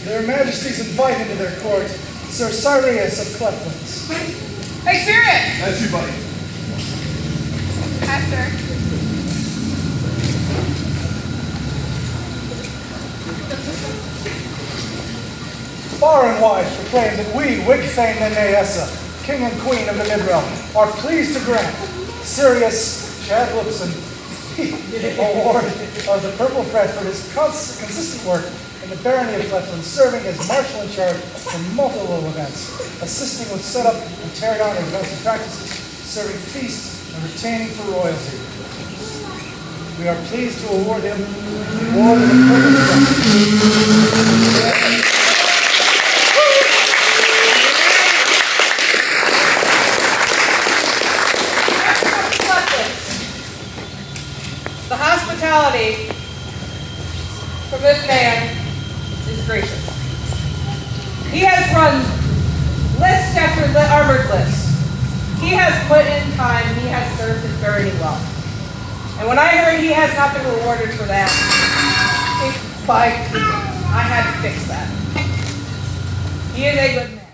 Their Majesties invite into their court Sir Sirius of Cleftlands. Hey, Sirius! That's you, buddy. Hi, sir. Far and wide proclaim that we, Wigfane and Naessa, King and Queen of the Midrealm, are pleased to grant Sirius Chadlipson award of the Purple Thread for his consistent work in the barony of Cleftlands, serving as marshal in charge for multiple events, assisting with setup and tear down of events and practices, serving feasts and retaining for royalty. We are pleased to award him the award of the Purple Thread. The hospitality from this man is gracious. He has run list after armored list. He has put in time. He has served his barony well. And when I heard he has not been rewarded for that, I had to fix that. He is a good man.